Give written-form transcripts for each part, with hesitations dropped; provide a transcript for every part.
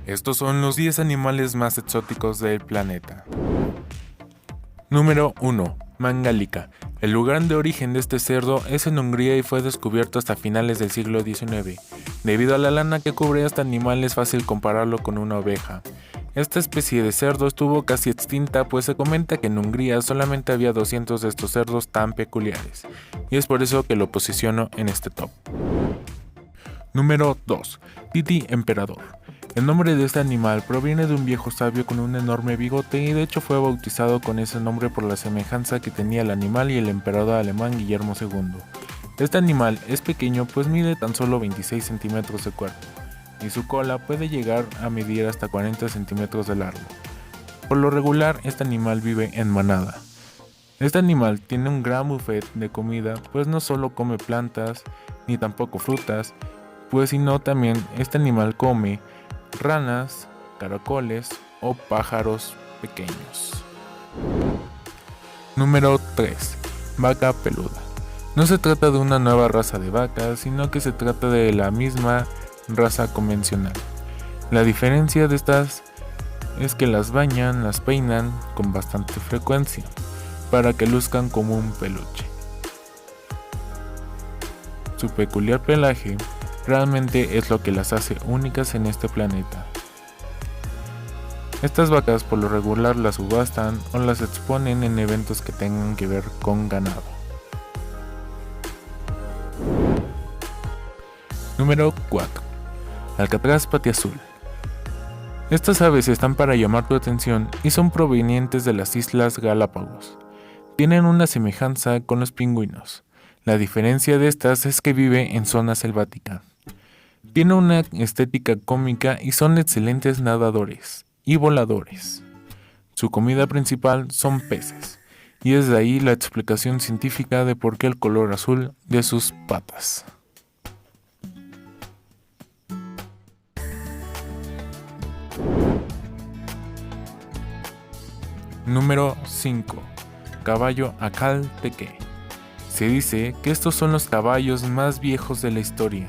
Estos son los 10 animales más exóticos del planeta. Número 1. Mangalica. El lugar de origen de este cerdo es en Hungría y fue descubierto hasta finales del siglo XIX. Debido a la lana que cubre este animal es fácil compararlo con una oveja. Esta especie de cerdo estuvo casi extinta, pues se comenta que en Hungría solamente había 200 de estos cerdos tan peculiares, y es por eso que lo posiciono en este top. Número 2. Titi Emperador. El nombre de este animal proviene de un viejo sabio con un enorme bigote y de hecho fue bautizado con ese nombre por la semejanza que tenía el animal y el emperador alemán Guillermo II. Este animal es pequeño pues mide tan solo 26 centímetros de cuerpo, y su cola puede llegar a medir hasta 40 centímetros de largo. Por lo regular, este animal vive en manada. Este animal tiene un gran buffet de comida, pues no solo come plantas, ni tampoco frutas, pues sino también este animal come ranas, caracoles o pájaros pequeños. Número 3. Vaca peluda. No se trata de una nueva raza de vacas, sino que se trata de la misma raza convencional. La diferencia de estas es que las bañan, las peinan con bastante frecuencia, para que luzcan como un peluche. Su peculiar pelaje realmente es lo que las hace únicas en este planeta. Estas vacas por lo regular las subastan o las exponen en eventos que tengan que ver con ganado. Número 4. Alcatraz patiazul. Estas aves están para llamar tu atención y son provenientes de las Islas Galápagos. Tienen una semejanza con los pingüinos. La diferencia de estas es que vive en zona selvática. Tiene una estética cómica y son excelentes nadadores y voladores. Su comida principal son peces, y es de ahí la explicación científica de por qué el color azul de sus patas. Número 5. Caballo Acalteque. Se dice que estos son los caballos más viejos de la historia,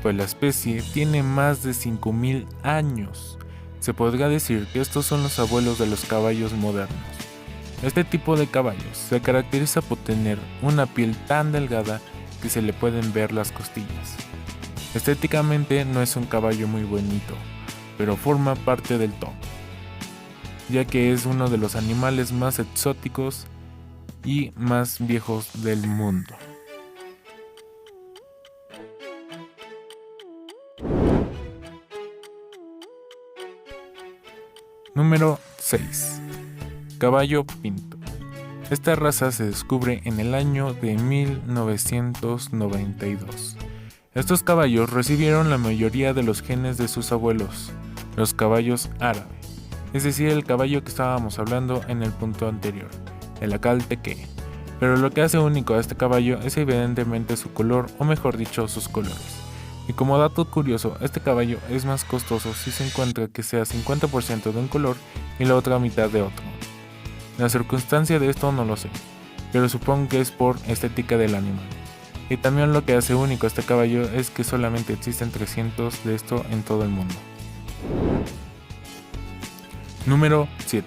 pues la especie tiene más de 5000 años. Se podría decir que estos son los abuelos de los caballos modernos. Este tipo de caballos se caracteriza por tener una piel tan delgada que se le pueden ver las costillas. Estéticamente no es un caballo muy bonito, pero forma parte del top, ya que es uno de los animales más exóticos y más viejos del mundo. Número 6. Caballo pinto. Esta raza se descubre en el año de 1992. Estos caballos recibieron la mayoría de los genes de sus abuelos, los caballos árabes, es decir, el caballo que estábamos hablando en el punto anterior, el Acalteque. Pero lo que hace único a este caballo es evidentemente su color, o mejor dicho, sus colores. Y como dato curioso, este caballo es más costoso si se encuentra que sea 50% de un color y la otra mitad de otro. La circunstancia de esto no lo sé, pero supongo que es por estética del animal. Y también lo que hace único a este caballo es que solamente existen 300 de esto en todo el mundo. Número 7.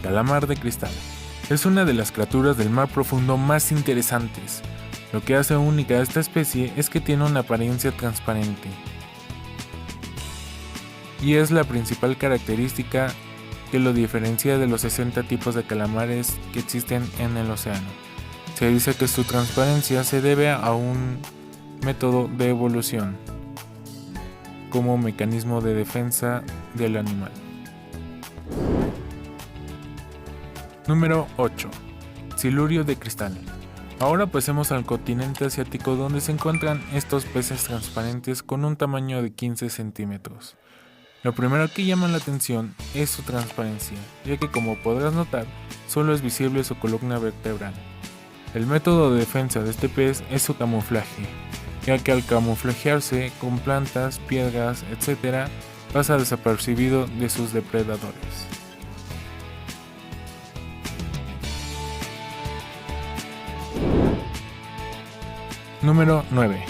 Calamar de cristal. Es una de las criaturas del mar profundo más interesantes. Lo que hace única a esta especie es que tiene una apariencia transparente. Y es la principal característica que lo diferencia de los 60 tipos de calamares que existen en el océano. Se dice que su transparencia se debe a un método de evolución como mecanismo de defensa del animal. Número 8. Silurio de cristal. Ahora pasemos al continente asiático, donde se encuentran estos peces transparentes con un tamaño de 15 centímetros. Lo primero que llama la atención es su transparencia, ya que como podrás notar, solo es visible su columna vertebral. El método de defensa de este pez es su camuflaje, ya que al camuflajearse con plantas, piedras, etc., pasa desapercibido de sus depredadores. Número 9.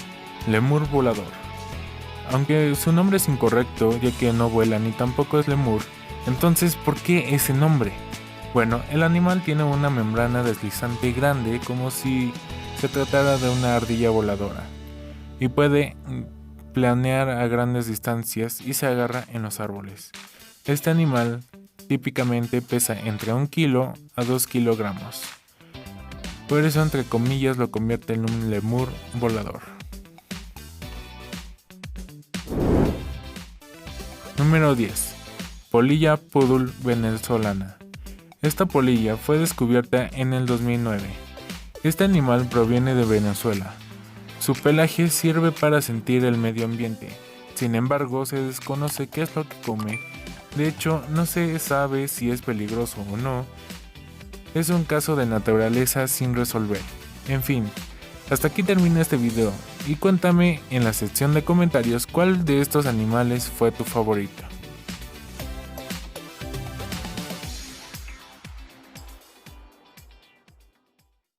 Lemur volador. aunque su nombre es incorrecto ya que no vuela ni tampoco es lemur. Entonces, ¿por qué ese nombre? Bueno, el animal tiene una membrana deslizante grande como si se tratara de una ardilla voladora y puede planear a grandes distancias y se agarra en los árboles. Este animal típicamente pesa entre 1 kilo a 2 kilogramos. Por eso, entre comillas, lo convierte en un lemur volador. Número 10. Polilla poodle venezolana. Esta polilla fue descubierta en el 2009. Este animal proviene de Venezuela. Su pelaje sirve para sentir el medio ambiente. Sin embargo, se desconoce qué es lo que come. De hecho, no se sabe si es peligroso o no. Es un caso de naturaleza sin resolver. En fin, hasta aquí termina este video y cuéntame en la sección de comentarios cuál de estos animales fue tu favorito.